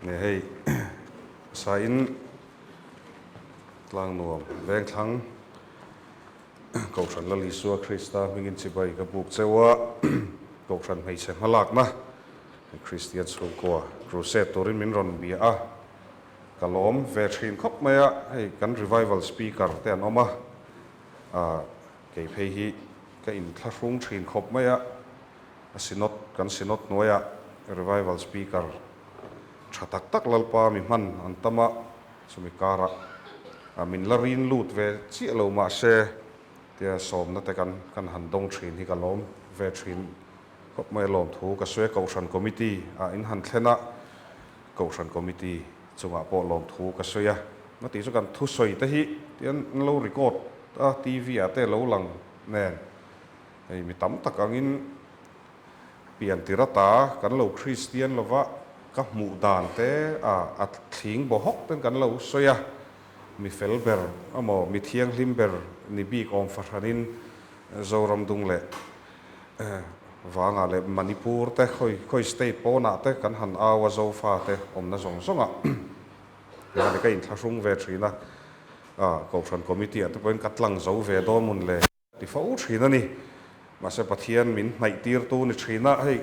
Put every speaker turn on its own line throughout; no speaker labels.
เนี่ยให้สายอินกลางนวมแรงทั้งกองฉันละลิสัวคริสต์มิงินสิบายกับบุกเจ้าว่ากองฉันไม่ใช่มาลักนะคริสเตียนสุกัวครูเซตตัวรินมินรอนเบียกะล้อมเวทีนคบมาให้กัน revival speaker แต่นอมาเกี่ยเพฮีก็อินทรุ่งทีนคบมาสินอตกันสินอตนัว revival speaker ชัดตักลลปามิมันอันตมาสมิการะมินลารินลูดเวจีเรามาเชเตียสมนั่นแต่กันหันดงทีนที่กันล้อมเวทีนคบมาล้อมถูกกับช่วยกองชันคอมมิตี้อินหันเทนะกองชันคอมมิตี้จังหวะพอลองถูกก็สวยนั่นตีสุกันทุสวยแต่ที่เดี๋ยวเรารีคอร์ดทีวีแต่เราหลังแน่ไอ้มีตั้มตะกังอินเปลี่ยนติระตากันเราคริสเตียนเราว่าก็หมู่ด่านแต่อัดทิ้งบ่ฮกเป็นกันเราสวยมีเฟลเบอร์มีเทียงลิมเบอร์นี่บีกอมฟาร์นินโจรำดุงเล่วางอะไรมณิปูร์แต่ค่อยสเตทโปน่ะแต่กันหันอาวาโจฟ้าแต่อมน่าสงสารอย่างนี้ก็อินทรุ่งเวทีนะกองชันคอมมิตี้แต่เป็นกัดลังโจเวดอนมุนเลยที่ฟ้าอุชีนั่นนี่มาเสพเทียนมินในตีร์ตูนี่ชีนะให้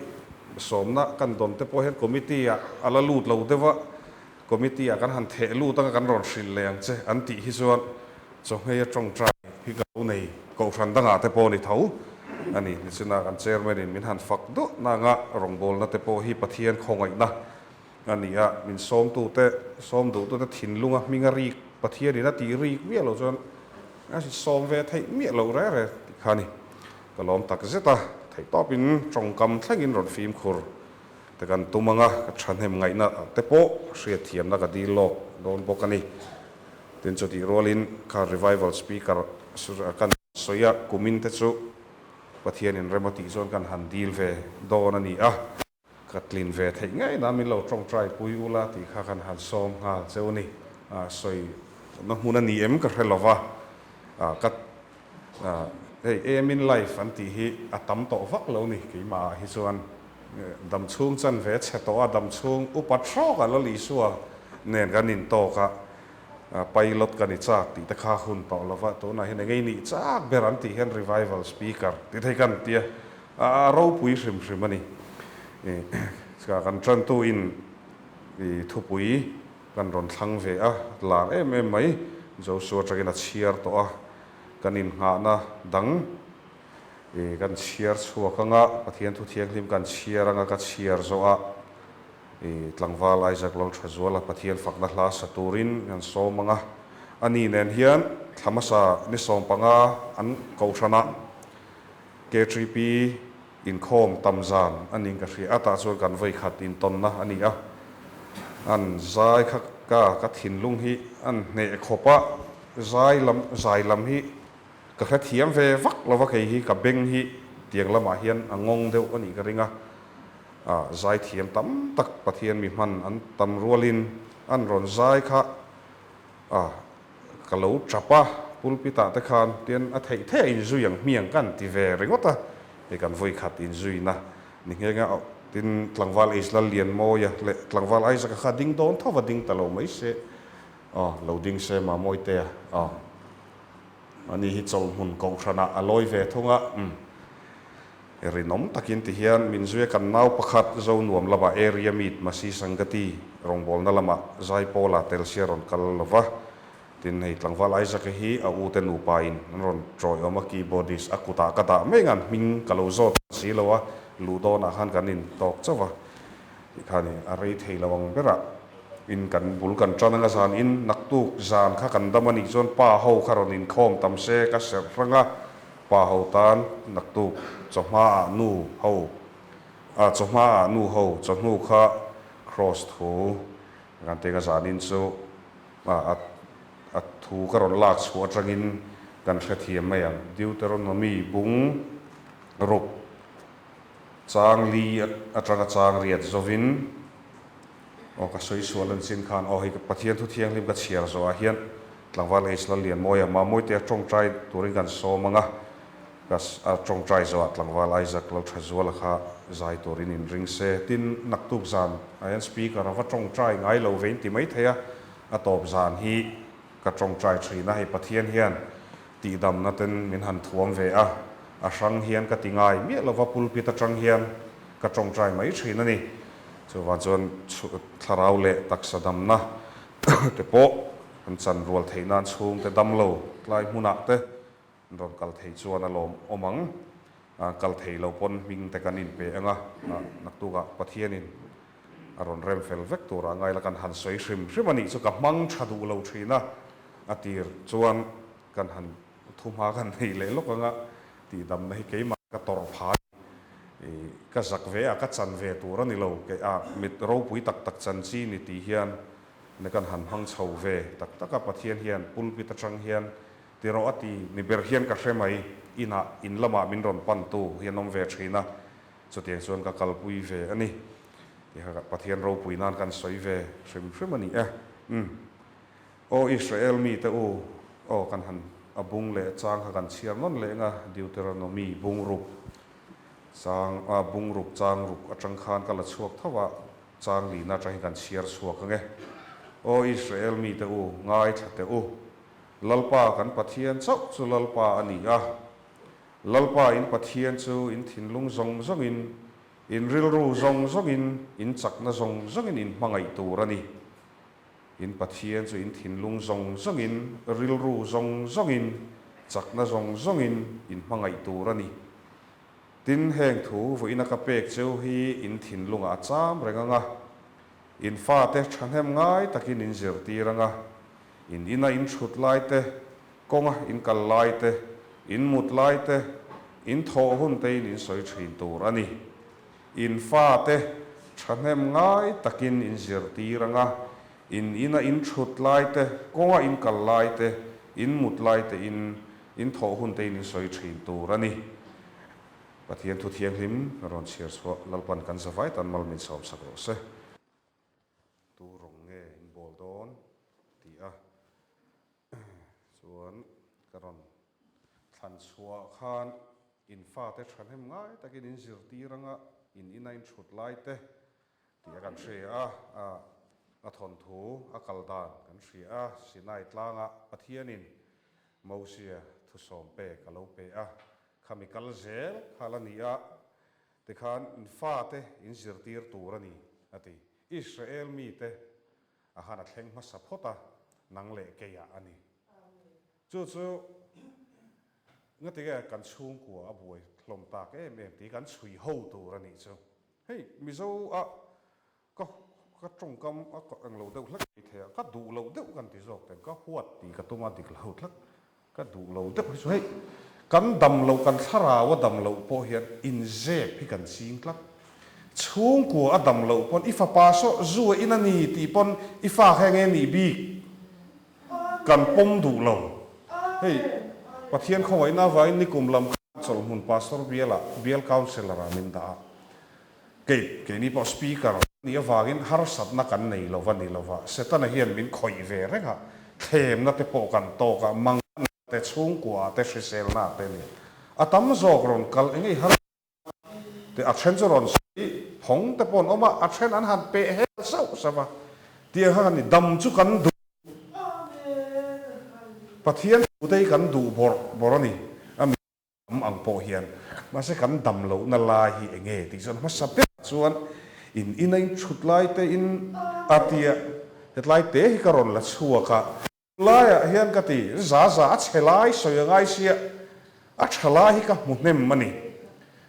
สมนะกันโดนแต่พอเห็นคอมมิตี้อัลลูดเราเดี๋ยวว่าคอมมิตี้กันหันเทลูตั้งกันรอนสินเลยอันเจอันที่ฮิส่วนจงให้จงใจพิกเอาในกองชันตั้งแต่พอในเท้าอันนี้นี่สินะกันเจอร์ไม่ได้มินหันฝักดุนางะรองบอลนะแต่พอฮิปเทียนคงไงนะอันนี้มินซ้อมตัวแต่ถิ่นลุงมิงรีกปะเทียนี่นะตีรีกเมียเราจนซ้อมเวทให้เมียเราแร่เลยข้านี่ก็ล้อมตักเสตาไทยต่อเป็นจงกำทั้งอินรอนฟิล์มคูร์แต่กันตัวมังก็ฉันเห็นไงนะแต่พอเสียเทียมนะก็ดีโลกโดนบอกกันนี่เดินจุดที่โรลินคาร์ revival speaker สุดกันสอยกุมินเตจุปะเทียนินเรมติโซนกันหันดีลเวโดนนี่กัดลินเวทให้ง่ายนะมิเราจงใจปุยอุลาที่ข้ากันหันซ้อมเจ้านี่สอยนักมุนันนี่ก็เรลวะกัดเฮ้ยมินไลฟ์อันที่ฮีตั้มโตฟักเรานี่กี่มาฮิส่วนดำช่วงจันเวทเชตว่าดำช่วงอุปัตรอกันแล้วลิสัวเนี่ยกันนินโตกะไปลดกันนี่จากที่ตะข้าหุ่นต่อแล้วว่าตัวไหนเห็นไงนี่จากเบรันที่เห็น revival speaker ที่ไทยกันเตียเราปุยริมมันนี่กันจันตัวอินทุปุยกันรอนทั้งเวหลานไหมจะสัวจะกินเชียร์ตัวกันอินหานะดังกันเชียร์ชัวกังปะเทียนทุเทียงลิมกันเชียร์งกันเชียร์โซหลังวาลายจากลองชัวละปะเทียนฝักนักลาสตูรินกันโซมังอันนี้เนียนเฮียนธรรมศาสตร์นิสอมปังอันเกาชนะเกทรีปีอินโคมตำจานอันนี้ก็คืออัตราส่วนกันไว้ขัดอินตนนะอันนี้อันใจกัดหินลุงฮีอันเนคบะใจลำฮีก็แค่เทียมเววักเราว่าใครฮีกับเบงฮีเตียงละมาเฮียนงงเดียวอันนี้ก็ริงใจเทียมตั้มตักปะเทียนมีมันอันตั้มรัวลินอันรอนใจค่ะกะเหลาจับปะปุลปิตาตะคานเตียนอัฐิเทอินจุยังเมียงกันที่เวริงวะตาในการvuiขัดอินจุยนะนี่ไงก็ตินกลางวันอิสลาเลียนโมยเละกลางวันไอซ์ก็ขัดดิ้งโดนท้าวดิ้งตลอดไม่เสเราดิ้งเสมาโมยเตะอันนี้ฮิตจงหุ่นกองชนะอร่อยเวทงรินอมตะกินที่เฮียนมินจุยกันน่าวประคัดเจ้าหน่วมละบะเอเรียมิดมาซีสังกตีรองบอลนั่นละมาใจโปลาเตลเซียรอนกัลละวะตินให้กลางวันไอซ์ก็ฮีอูเตนูปายน์นั่นรอนจอยอมากีบอดิสอากุตากะตาไม่งั้นมิงกะโลโซสีละวะลูโดนาฮันกันนินตอกเจ้าวะอีกครั้งอะไรเทละวังเปร่าอินกันบุลกันจอนังกษานอินนักตุกจานข้ากันดำมันอีกจนป้าเฮาคารอนินคอมตำเสกัสเซรังะป้าเฮาตานนักตุกจอมานูเฮาจอมานูเฮาจอนูข้า cross ทูกันเตกษานอินโซอัดทูคารอนลากสวดจังอินกันเทียมไม่ยังดิวเตอรอนมีบุงรุกจางลีอัตราจางเรียดโซวินก็สวยสวยลันสินคานให้ปะเทียนทุเทียงริมกัดเชียร์โซอาเฮียนหลังวันอิสลาเลียนมวยมาโมยเตะจงใจตัวริกันโซมัง kas trong trai zo atlangwal Isaac lo thazwal kha zai torin in ring se tin naktuk zan ayan speaker wa trong trai ngai lo vein ti mai theya atop zan hi ka trong trai thina hei pathian hian ti dam na ten min han thuam ve a sang hian ka tingai mi lo wa pulpit atang hian ka trong trai mai thina ni chuwa chon tharau le taksadam na te po an chan rual theinan chhung te dam lo tlai huna te ron kal thei chuan alom omang kal thei lo pon ming te kan in pe anga naktuga pathianin aron rem fel vek tura ngai la kan han soi hrim hrimani chu ka mang thadu lo thina atir chuan kan han thuma kan nei le lok anga ti dam nei keima ka tor pha ka zak ve a ka chan ve tura ni lo ke a mit ro pui tak tak chan chi ni ti hian ne kan han hang chho ve tak taka pathian hian pulpit atang hian tiro ati ni ber hian ka hremai ina in lama min ron pan tu hian om ve thina chutiang chuan ka kalpui ve ani ti ha pathian ro pui nan kan soi ve hrim hrim ani o Israel mi te o kan han abung le chang ha kan chiar non le nga Deuteronomy bungrup chang bungrup chang rup atang khan kala chuak thawa chang li na tang kan chiar suak nge o Israel mi te ngai thate lalpa kan pathian chau chu lalpa ani lalpa in pathian chu in thinlung zong zong in rilru zong zong in chakna zong zong in mangai turani in pathian chu in thinlung zong zong in rilru zong zong in chakna zong zong in mangai turani tin heng thu vo ina ka pek chu hi in thinlung a cham renganga in fa te thanem ngai takin in zirtiranga in ina in thut lai te konga in kal lai te in mut lai te in tho hun te in soi thin tur ani in fa te thanem ngai takin in zirtiranga in ina in thut lai te konga in kal lai te in mut lai te in tho hun te in soi thin tur ani pathian thu thiang him ron chiar so lalpan kan zawai tan mal min som sak ro se tu rong nge in bol don ti chuan karon thlan chua khan in fa te than hem ngai takin in zirtiranga in ina in thut lai te ti kan hria a thon thu a kaldan kan hria sinai tlanga pathianin mosia thu som pe kalo pe chemical zel khalania te khan in fa te in zirtir turani ati Israel mi te a hana thleng ma sapota nang le ke ya ani chu ngatiga kan chung ko abuai hlom ta ke me ti kan chui ho turani chu hei mizo ka trong kam a ko ang lo deuh hlak the ka du lo deuh kan ti jok ten ka huat ti ka tuma dik lo hlak ka du lo deuh chu hei kan dam lo kan thara wa dam lo po hian in zep hi kan sing tlak chung ko a dam lo pon ifa pa so zu inani ti pon ifa henge ni bi kan pom du lo hei pathian khowai na vai ni kum lam chol mun pastor bial counselor amin da ke ni po speaker ni awagin har sat na kan nei lo van ni lo wa setana hian min khoi ve renga them na te po kan to ka mang te chung kwa te hrisel na te ni atam zok ron kal engei har te action ron hong te pon oma action an han pe he sau sawa tia han ni dam chu kan du pathian utei kan du borani ami ang po hian ma se kan dam lo na la hi enge ti son ma sa pe chuan in inain thut lai te in atia hetlai te hi karon la chuaka laya hian ka ti za a chelai soyangai sia a thala hi ka munem mani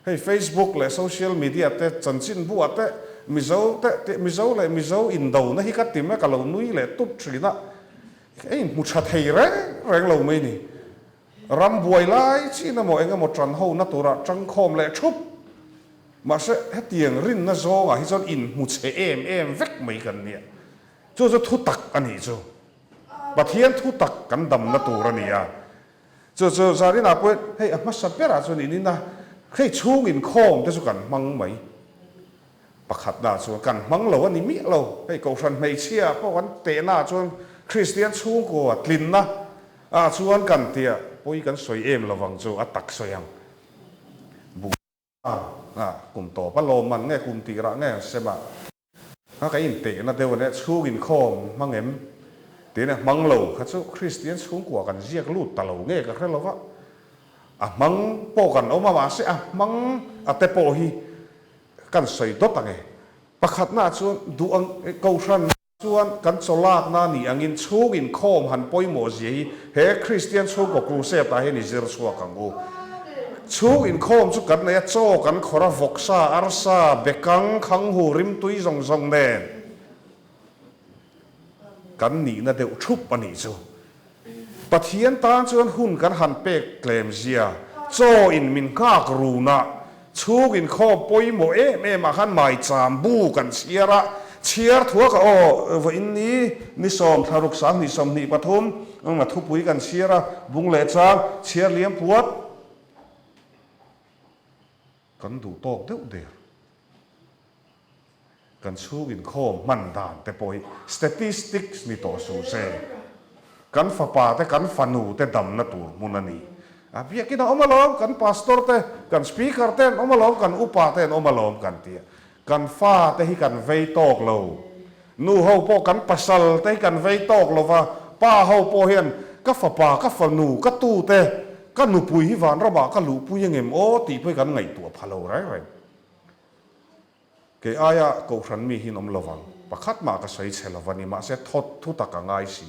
hei Facebook le social media te chanchin bu ate mizo in do na hi ka ti me ka lo nui le tup thrina ei mu tha thei reng lo mai ni ram buai lai chi na mo enga mo tran ho na tura chang khom le thup ma se hetiang rin na zo a hi chon in mu che em vek mai kan nia chu thu tak ani chu pathian thu tak kan dam na tura nia chu zarin a poi hei a ma sa pera chu ni na hei chung in khom te chu kan mang mai pakhat na chu kan mang lo ani mi lo hei ko ran mai chia po kan te na chu Christian chung ko tlin na chuan kan tia poi kan soi em lawang chu a tak soyang กลุ่มต่อปลมมันไงกลุ่มตีระไงใช่ไหมถ้าใครอินเตะนะเดี๋ยววันนี้ชูกินข้อมมังเอ็มเดี๋ยวเนี่ยมังเหลาเขาชูคริสเตียนชูกว่ากันเรียกลูดตะเหลาเงี้ยกันแค่เราก็มังโปกันเอามาสิมังแต่โปฮีกันใส่ตัวตั้งไงประคัดหน้าชวนดูอังเกาชันชวนกันโซลากนานี่อังอินชูกินข้อมหันปอยโมจีเฮคริสเตียนชูกับกรุเซตาเฮนิเซอร์ชัวกังกูชูอินโคมชุกันเนี่ยโจกันขรวกซาอาร์ซาเบกังขังหูริมตุยซงเดนกันนี่นะเดี๋ยวชุบปนีจูปะเทียนตาชวนหุ่นกันหันเปกเกลมเซียโจอินมินกากรูนะชูอินโคมปอยโมเมมาขันไม่จามบูกันเชียระเชียร์ทัวก็วันนี้นิสอมทารุกสามนิสอมนิปฐุมมาทุบปุยกันเชียระบุงเลจางเชียร์เลี้ยงปวดกันดูโตกเดือดกันชูกินข้อมันดานแต่ปอย statistics นี่ต่อสู้เซกันฟ้าป่าแต่กันฟันูแต่ดำนัตัวมุนันีเบียกินเอามาล้อมกันพาสตอร์แต่กันสปีกเกอร์แต่เอามาล้อมกันอุปาแต่เอามาล้อมกันเตียกันฟ้าแต่ให้กันเวโตกเรานูเฮาพอกันปัสสลแต่ให้กันเวโตกเราว่าป้าเฮาพอเห็นก็ฟ้าป่าก็ฟันูก็ตู้แต่ก็หนูปุยฮิวานระบาก็หลูปุยยังเอ็มโอตีเพื่อกันไงตัวพะโลไรเกอายะกูฉันมีหินอมละวังประคัดมาก็ใส่เชลวันนี้มาเสทดทุตักง่ายสิ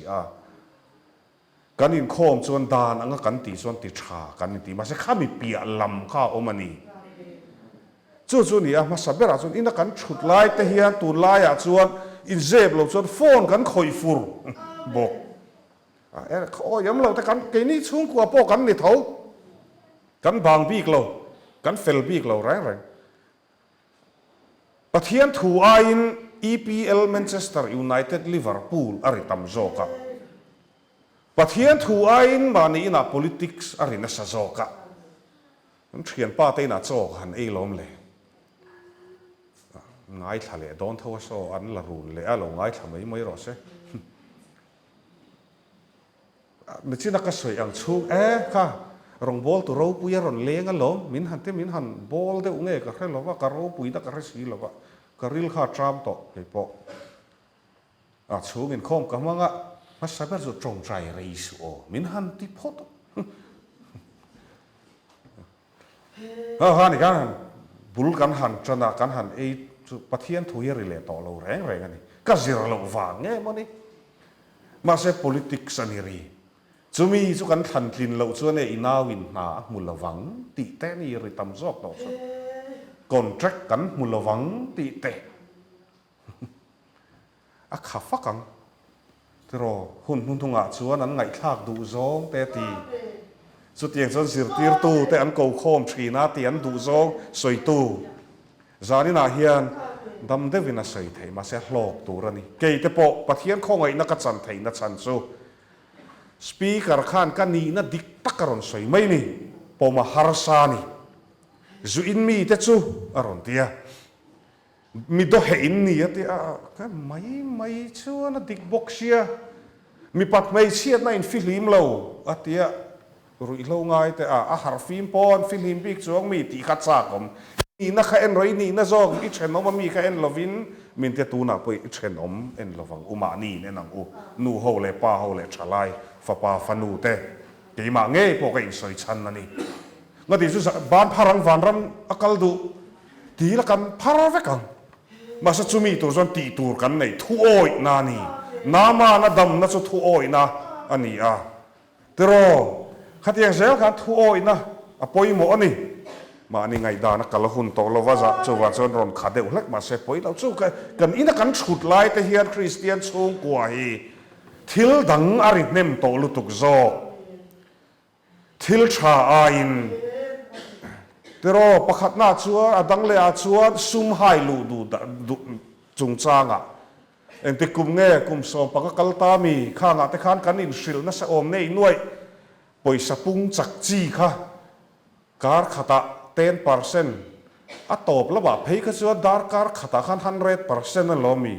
กันอินโคมชวนดานอังกันตีชวนติชากันตีมาเสข้ามีเปียลำข้าอมันนี่จู่นี่มาสับเบราชวนอินกันชุดไล่แต่เฮียตูไล่ชวนอินเจ็บเราชวนโฟนกันคอยฟูร์บอกโอ้ยเราแต่กันเกนี่ชุ่งกว่าพวกกันนี่เท่ากันบางบีกเรากันเฟลบีกเราแรงประเทศถูอาอิน EPL Manchester United Liverpool อะไรตั้มโจกับประเทศถูอาอินมานี่น่ะ politics อะไรน่ะสะโจกับมันเขียนป้าเตน่ะโจกันเอล้อมเลยง่ายทะเลโดนเท่าโซอันละรุนเลยเราง่ายทำไม่รอดใช่นี่ที่นักสวยอย่างชูค่ะรองบอลตัวเราปุยรอนเลี้ยงกันหรอมินหันบอลเดี๋ยวเงี้ยก็แค่เราว่าการเราปุยนักการสีเราว่าการริลข้าทรัมป์ต่อไอ้ปอชูมินคอมก็มั่งมาสับแบบจุดตรงใจเรียสมินหันที่พอดนี่กันบุลกันหันชนะกันหันไอ้ประเทศทุยริเลต่อเราแรงกันนี่ก็สิเราวางเงี้ยมันนี่มาเสพ politics นี่รีจุมีจุกันทันทินเราชวนไอ้นาวินนามุลวังติเตนี่ริตำจอกต่อสุดcontractกันมุลวังติเตขับฟักกันที่รอหุ่นทุ่งชวนนั้นไงทากดูซองเตตีสุดยังชนสิรตีร์ตูแต่อันเกาโคมชีนาตีอันดูซองสวยตูจานี่นาเฮียนดำเดวินาสวยไทยมาเสียหลอกตัวนี่เกยเตปปะเทียนข้องไงนักจันไทยนักจันซูสปีกเกอร์ขันกันนี่น่ะดิกตักกรอนสวยไม่นี่ปอมาฮาร์ซานี่จูอินมีเตจูอารอนเตียมีดเห็นนี่เตียกันไม่ชัวน่ะดิกบ็อกเชียมีปัดไม่เชียน่ะอินฟิลิมเราเตียรู้เราง่ายแต่ฮาร์ฟิมปอนฟิลิมบิกจวงมีตีขัดซากผมนี่นักเอ็นรอยนี่น่ะจงอิเชนอมมีแค่เอ็นลวินมินเตตูน่ะไปอิเชนอมเอ็นลวังอุมานี่เนี่ยนังนูเฮาเลป้าเฮาเลชลายฟ้าป้าฟันูเตกี่มาเงี้ยพวกไอ้สวยชันนั่นนี่งั้นที่สุดบ้านพารังวันรำอักลดูทีละกันพาราเวกันมาสักชุมีตัวจนตีตัวกันในทุ่โอยนานี่น้ามานาดำน่าจะทุ่โอยนะอันนี้แต่รอขัดยังเซลกันทุ่โอยนะปอยหมอนี่มาอันนี้ไงดานักกลหุ่นโตเราว่าจะจูว่าจนรอนขาเดวเล็กมาเสพอยเราจูกันอินักกันฉุดไล่แต่เฮียนคริสเตียนสูงกว่าฮีทิลดังอาริเนมโตลุตุกโซทิลชาอินแต่รอประคัดหน้าชัวดังเลยชัวซุ่มไฮลูดูจุงจางเอ็นติกุมเง่กุมสอบปะกัลตามีข้างแต่ข้างกันอินสิลนัสอมเนยน่วยปอยสปุงจักจีค่ะการขัด10%ตบแล้วว่าเพย์ก็ชัวดาร์การขัดกัน100%นั่นล้อมี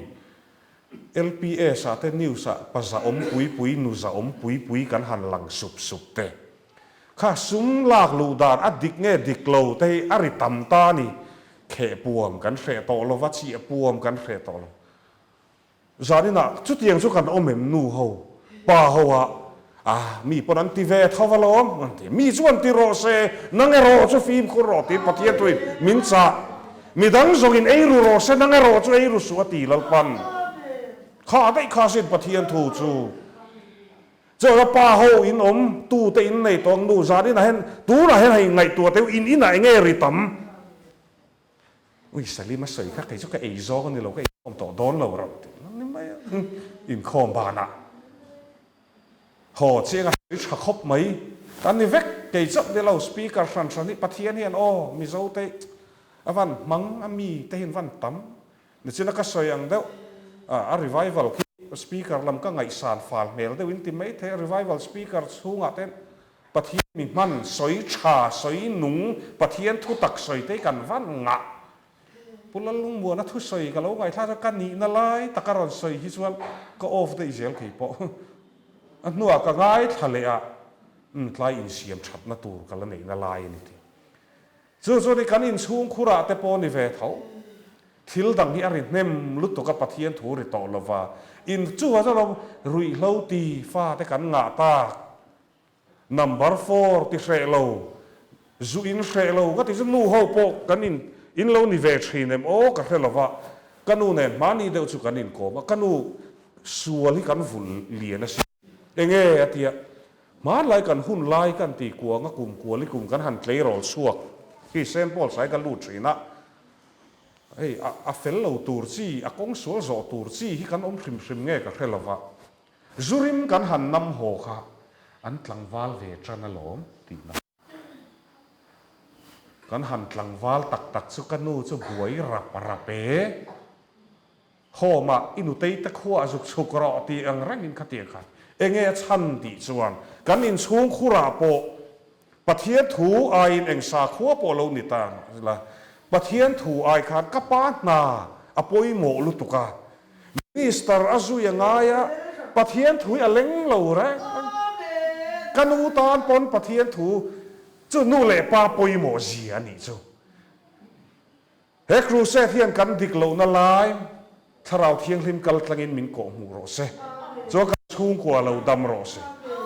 LPA สาเตนิวสาภาษาอมปุยนุสาอมปุยกันหันหลังสุบเต ข้าซุ้มลากลูดานอดิกเงดิกโลเตอริตัมตานี่เขปวมกันเขตโตโลวัชีปวมกันเขตโตโลจารินะจุดยังสุกันอมเอ็มนูเฮาป่าเฮามีปนันติเวทาวลอมมีส่วนที่โรเซนังเอโรจูฟิมคุโรติปฏิยตุยมินซามีดังส่งอินเอรูโรเซนังเอโรจูเอรูสวติลปันข้าได้ข้าสิปฏิยันทูจูเจ้าป่าเฮาอินอมตูเตอินในตองดูจารินะเห็นตูนะเห็นให้ไงตัวเตอินไหนเงริตัมวิสลีมาใส่ข้าใครจะก็เอโซกันนี่เราก็อมต่อดอนเราเรานี่ไม่อินคอมบานะหอเชียงอิชขบไหมตอนนี้เวกเกจับเดี๋ยวเราสปีกเกอร์สันสันนี่ปะเทียนเห็นโอ้มีโซเตวันมังมีเตเห็นวันตั้มนี่ฉันก็ใส่ยังเดียวรีไววัลสปีกเกอร์ลำก็ไงสารฟาลเมลเดี๋ยวอินติเมทรีไววัลสปีกเกอร์สูงอ่ะเต้นปะเทียนมีมันสอยชาสอยหนุ่งปะเทียนทุตักสอยเตกันวันงะปุลลุงบัวนัททุสอยกันแล้วไงถ้าจะกันนี่นั่นเลยตะการอนสอยฮิสวลก็ออฟได้เจลขี้ปออันนู้นก็ง่ายทะเลอ่ะทลายอินเสียมชัดนัตูกันแล้วนี่นั่นลายนี่ทีส่วนในการอินสูงคุระแต่ปอนิเวทเขาทิลดังนี้อะไรเนมลุตตกับปะเทียนถูริตอลว่าอินจู่ว่าจะเรารุยเล่าตีฟ้าแต่กันงาตา number 4ที่เสลาจู่อินเสลาก็ที่จะนู่หัวปกกันอินเล่านิเวศชีเนมโอ้ก็เสลาว่ากันนู่นเนี่ยมานี่เดี๋ยวจู่กันอินโกมากันนู่ส่วนที่กันฝุ่นเลียนะสิเองเตียมาไล่กันหุ่นไล่กันตีกัวงกลุ่มกัวลิกลุ่มกันหันเกลียร์สวกที่เซมปอลใส่กันลูดสีนะเฮ้ยเฟลเราตูร์ซีกงสัวโจตูร์ซีที่กันอมชิมชิมเงี้ยกับเทลวะจูริมกันหันนำหัวค่ะอันตลังวาลเวทจันลมตีนะกันหันตลังวาลตักสุกันนูจะบวยรับเป๋โฮมาอินุเตยตะขัวสุกรอตีอังรังอินคติกันเองชันติจวนกันอินสูงขุราโปปะเทียนถูไอเองสาขัวโปโลนิตานละปะเทียนถูไอขาดกปานาอปอยโมลุตุกามิสเตอร์อาซุยังไงอะปะเทียนถูอเล็งเหล่าแรงกันอูตานปนปะเทียนถูจู่นู่เล่ปาปอยโมเสียนี่จู่เฮครูเซเทียนกันดิกเหล่านั่นไลถ้าเราเทียงริมกัลตังอินมินโกมูโรเซจู่กันชุ่งกว่าเราดำโรเซ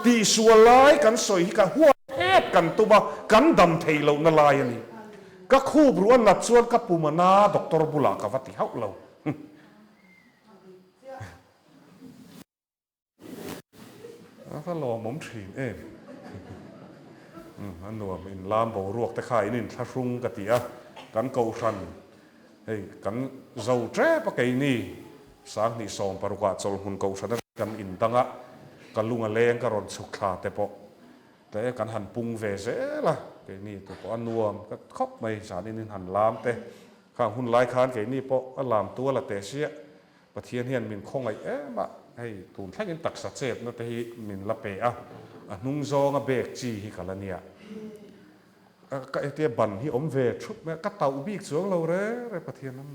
ตีสัวไลกันสอยกันหัวเทพกันตัวกันดำเทเหล่านั่นไลนี่ก็คู่บรวนนัดส่วนกับปูมานาดรบุลากวัติเฮาเราถ้าลองมุมถีนอันนู้นเป็นลามบ่รวกแต่ขายนี่ถ้ารุ่งกติอ่ะกันเกาชันเฮ้ยกันเจ้าแจ๊ปะไก่นี่สร้างนี่ส่งปรากฏโจลหุ่นเกาชันกันอินตังอ่ะกันลุงอะไรกันรอนสุขลาแต่ปะแต่กันหันปุงเวเสล่ะไก่นี่ตัวปอันนัวก็ครบไม่สารนี่หันลามแต่ข้างหุ่นลายคานไก่นี่ปะลามตัวละแต่เสียปะเทียนเฮียนมินคงไอ้มาให้ตูนแค่กินตักสัตเสพนั่นแต่มินละเปะนุ่งโจงเบกจีฮิกันละเนี่ยก็ไอเตียบันที่อมเวชุดแม่ก็เต่าบีกสวงเราเร่ไรปะเทียนนั้น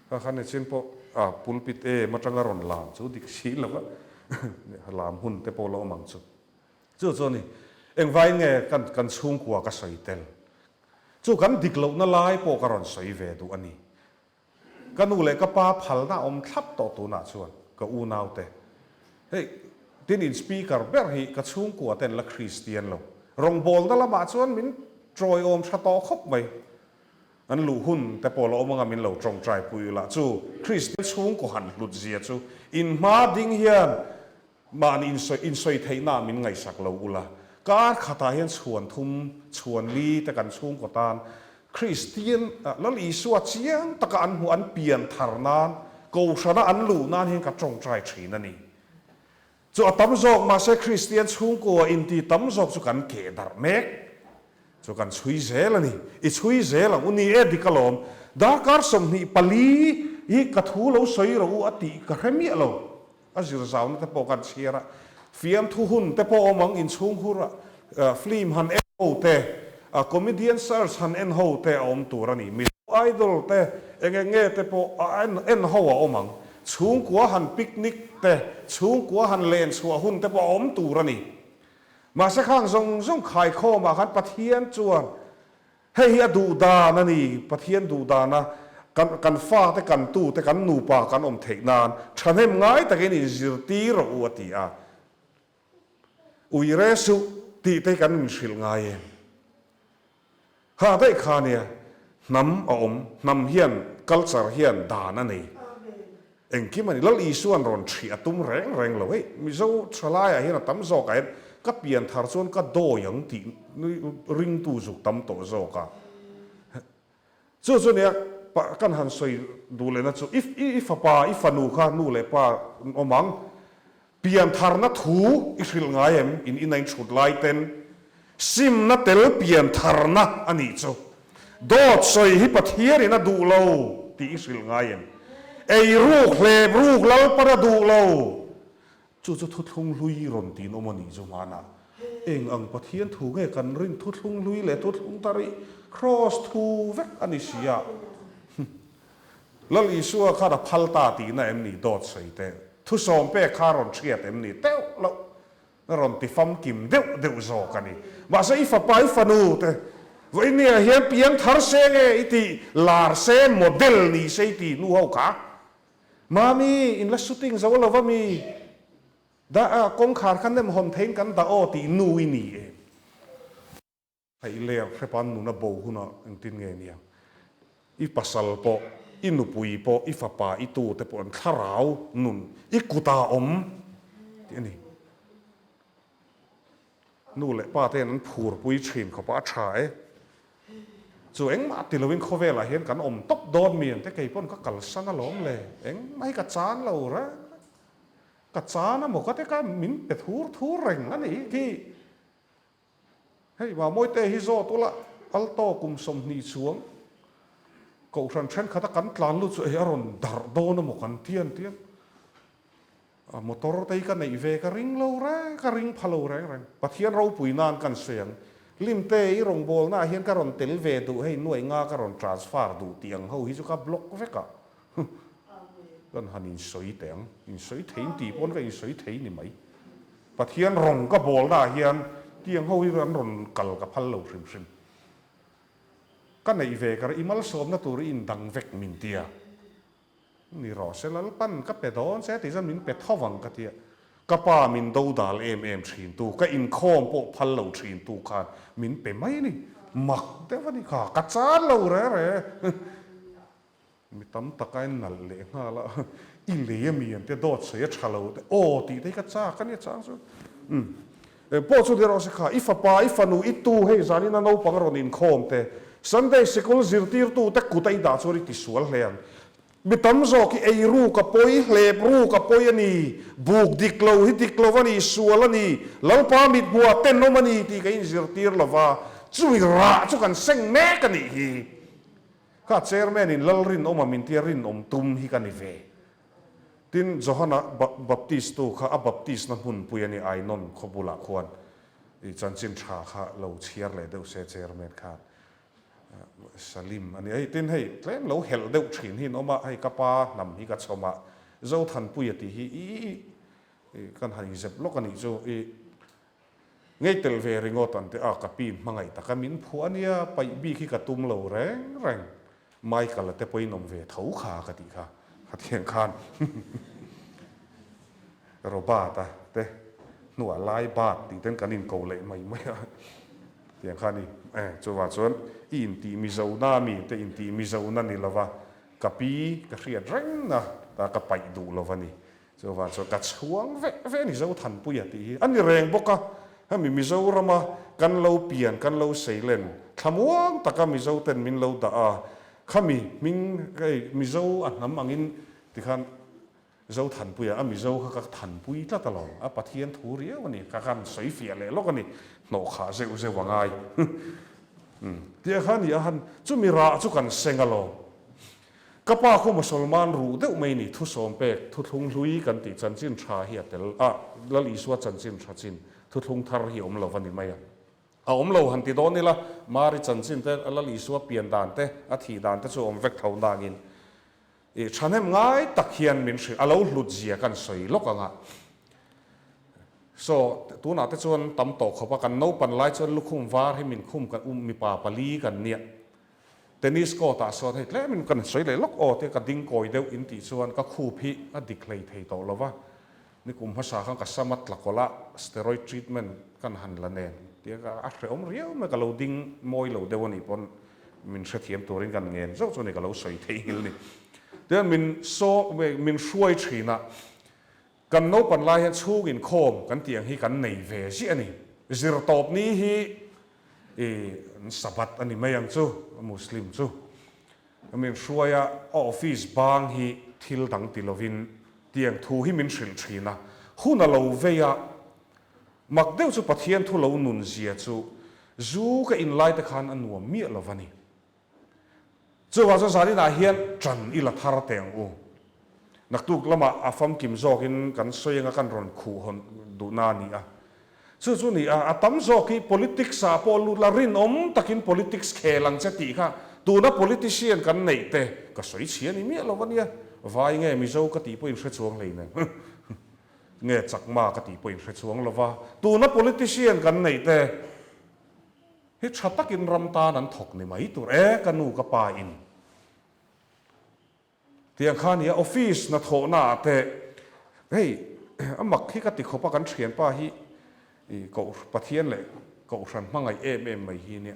ก็ขันในเช่นพวกปุลปิเตมาจังการอนลามสุดิกชีแล้วก็ลามหุ่นแต่พอเรามังสุดจู่นี่เอ็งไว้ไงกันชุ่งกว่าก็ใส่เตลจู่กันดิกเหล่านั่นลายพอการอนใส่เวดูอันนี้กันนู่เลยก็ป้าพัลน่าอมทับต่อตัวน่าชวนก็อูนาวเตเฮ้ยที่นี่สปีกเกอร์เบอร์ฮีก็ชุ่งกว่าเต็นละคริสเตียนเรารองบอลนั่นละมาชวนมินโจยอมชะตอคบไปอันลู่หุ่นแต่พอเราเอามามินเราจงใจปุยละจู่คริสเตียนชุ่งกว่าหันหลุดเสียจู่อินมาดิ้งเฮียนมาอินซอยไทยนามินไงสักเราอุละการขัดเฮียนชวนทุ่มชวนลีแต่กันชุ่งกว่าตานคริสเตียนแล้วอีสวดเชียงตะกันหัวอันเปลี่ยนทารนานกูชนะอันลู่นานเฮียนกับจงใจฉีนั่นนี่จู่ตั้มจอกมาเสคริสเตียนชุ่งกว่าอินตีตั้มจอกจู่กันเกดาร์เมกจู่กันช่วยเจล่ะนี่อีช่วยเจล่ะอุนี่ดิกลอมดาการสมนี่ปลีอีกระทูเราใส่เราอติกระเมียเราอาศิรสาวนั่นแต่พอกันเชียร์ฟิล์มทุหุ่นแต่พอมังอินชุ่งหัวฟิล์มฮันเอ็นโฮเตคอมเมดี้เซอร์ฮันเอ็นโฮเตอมตัวนี่มิไอดอลเตเองเงี้ยแต่พอเอ็นโฮอมังชุ่งกัวหันปิกนิกเตชุ่งกัวหันเลนสัวหุ่นแต่พออมตัวนี่ มาสักครั้งทรงขายข้อมาขันปะเทียนจวนให้เฮียดูดานะนี่ปะเทียนดูดานะกันฟ้าแต่กันตู้แต่กันหนูป่ากันอมเทกนานฉันให้ง่ายแต่กันนี่จิรตีเราอวดตีอ่ะอุยเรสุตีแต่กันมิสิลง่ายหาได้ข้าเนี่ยน้ำอมน้ำเฮียนกัลซาเฮียนดานะนี่เองคิดมันแล้วอีส่วนรอนเฉียตุ้มแรงเลยมิโซชลายเฮียนตั้มโซกันก็เปลี่ยนทาร์ส่วนก็โดยังตีริงตูสุกตั้มโตโซกะส่วนเนี่ยกันหันสวยดูเลยนะif pa if nu kha nu le pa omang pian thar na thu israel ngaim in inain chut lai ten sim na tel pian thar na ani chu dot soi hi pathiar ina du lo ti israel ngaim ei ruk le ruk lal para du lo chu thu thung lui ron ti no mani chu mana eng ang pathian thu nge kan rin thu thung lui le thu thung tari cross thu vek ani siaแล้วอีสัวข้าพัลตาตีน่ะเอ็มนี่โดดใส่เต้ทุสองเป้ข้ารอนเชียดเอ็มนี่เต้แล้วรอนติฟัมกิมเดี๋ยวโซกันนี่มาใส่ฟ้าไปฟ้านูเต้วันนี้เห็นเพียงทาร์เซงอีตีลาร์เซนโมเดลนี่ใช่ตีนูเฮากะมามีอินลัสชูติ้งจะว่าเราว่ามีด่ากงขาดขันเดมหอมเทงกันด่าโอตีนูอินี่เองไอ้เลี้ยงแค่ปันนูน่ะโบหุน่ะอังตินเงี้ยเนี่ยอีปัสสาวะอินุปุยปออิฟปาอิตูแต่ปนข้าราวนุนอิกุตาอมที่นี่นู่นแหละป้าเต้นั้นผูรปุยชินเขาป้าฉายจู่เอ็งมาติลวินโคเวลาเห็นกันอมตบโดนเมียนแต่ไก่ป้นก็กัลสันล้มเลยเอ็งไม่กัดจานเราละกัดจานนะหมกก็แต่ก็มินเป็ดทูเร่งนั่นนี่ที่ให้ว่ามวยเตฮิโซตัวละอัลโตกุมสมนีสวงก็ฉันเช่นข้าตะกันกลางลุดสุเอรอนดาร์โดนหมกันเทียนมอเตอร์ไซค์กันในเวกริงเราแรงกริงพะโลแรงปะเทียนเราปุ๋ยนานกันเสียงลิมเตยรงโบลน่าเห็นกรอนเตลเวดูให้หน่วยงานกรอนทรานสฟาร์ดูเตียงเขาฮิจุกับบล็อกเวกะกันหันอินสวยเตียงอินสวยเทียนตีปนก็อินสวยเทียนนี่ไหมปะเทียนรงก็โบลน่าเห็นเตียงเขาฮิรันรอนกัลกับพะโลซิมกันในเวกอิมัลสมนัตุรินดังเวกมินเตียนี่รอเสร็จแล้วปั้นก็เป็ดอนเสร็จที่จะมินเป็ดท่อวังกันเตียก็ป้ามินดูดาลชินตูก็อินโคมโปพัลเหลาชินตูขาดมินเป็ดไม่นี่หมักแต่วันนี้ขากัดจานเหลาเร่มีตั้มตะไคร้หนัลเลยฮะละอิเลียมีอันเดียดอดเสียชาเลวโอ้ตีได้กัดจ้ากันเนี่ยจ้าสุดพอสุดเดี๋ยวเราสิขาอิฟปาอิฟนูอิตูให้จานี่นั่นเอาปังรอนินโคมแต่Sunday school zirtir tu te kutai da chori ti sual hlean bitam zo ki ei ru ka poi hlep ru ka poi ani buk diklo hi diklo ani sual ani lalpa mit bua ten no mani ti ka in zirtir lova chui ra chu kan seng me ka ni hi ka chairman in lalrin oma min tiarin om tum hi ka ni ve tin Johana Baptist tu kha a Baptist na hun pui ani ainon khobula khwan i chanchin tha kha lo chiar le deu se chairman kha Salim อันนี้ไอ้ตินให้เล่นเราเห็นเด็กฉินหินออกมาให้กับป้านำฮิกัดชมาเจ้าทันปุยติฮีกันหันเจ็บล็อกกันอีกเจ้าไงเตลเวริงอตันเตอกับปีมังไงแต่ก็มินผัวเนี่ยไปบีขี้กระตุ้มเราแรงไม่กันละแต่ไปนมเวเท้าขากันดีค่ะขัดเทียงคานเราบาดแต่หนัวลายบาดติเต้นกันนินเกาเลยไม่เทียงคานนี่จนว่าส่วนอินตีมิโซนามีแต่อินตีมิโซนั่นนี่ละว่ากับปีกับเรียดแรงนะแต่กับไปดูละวันนี้จนว่าส่วนกับช่วงเวนี่เจ้าทันปุยตีอันนี้แรงบกะให้มีมิโซรามากันเราเปลี่ยนกันเราเสียเล่นขมวงแต่ก็มิโซเต็นมินเราด่าขมิมิงไอ้มิโซอันน้ำอังอินที่ขันเจ้าทันปุยมิโซเขาก็ทันปุยตลอดปะเทียนทูเรียวันนี้การสวยเฟียเลยแล้วกันนี่หนอขาเซลว่าง่ายเดี๋ยวขันนี่อันจุมีราจุกันเซงกะโลก็ป้าคู่มุสลิมานรู้เดี๋ยวไม่นี่ทุสอมเป็กทุทุงลุยกันติจันจินชาเฮียเตลแล้วอีสวดจันจินชาจินทุทุงทาร์เฮียเราวันนี้ไม่อมเราหันติโดนนี่ละมาริจันจินเตแล้วอีสวดเปลี่ยนด่านเตอธิด่านเตจะอมเวกเท่านางินฉันเห็นง่ายตักเฮียนมินสิเราหลุดเจียกันสวยลกอ่ะ so tu na te chuan tam to khopa kan no pan lai chuan lukhum var hi min khum kan mi pa pali kan nia tennis court ta so thei tle min kan soi le lok o te ka ding koi deu in ti chuan ka khu phi a diklei thei to lova ni kum hasa khang ka samat lakola steroid treatment kan han la nen tia ka a hreom riau me ka lo ding moi lo dewani pon min hrethiam turin kan ngen zo chu ni ka lo soi thei hil ni te min so min hruai thina kan no pan lai han chhugin khom kan tiang hi kan nei ve si ani zir top ni hi sabat ani mayang chu muslim chu min hruaya office bang hi thil dang tilovin tiang thu hi min hril thina huna lo veya mak deu chu pathian thu lo nun zia chu zu ka in lai te khan anuam mi lovani chu wa zari na hian tran ila thar teng u naktuk lama afam kim zokin kan soyenga kan ron khu hon du na ni a chu ni a tam zoki politics sa polu la rin takin politics khelang chati kha tu na politician kan nei te ka soi chian ni mi lovania vai nge mi zo ka ti poin hre chuang leina nge chakma ka ti poin hre chuang lova tu na politician kan nei te hi thatakin ramta nan thok ni mai tur kanu ka pa in tiang khan ya office na tho na te hey amak hi ka ti khopa kan thian pa hi ko pathian le ko ran mangai mai hi ne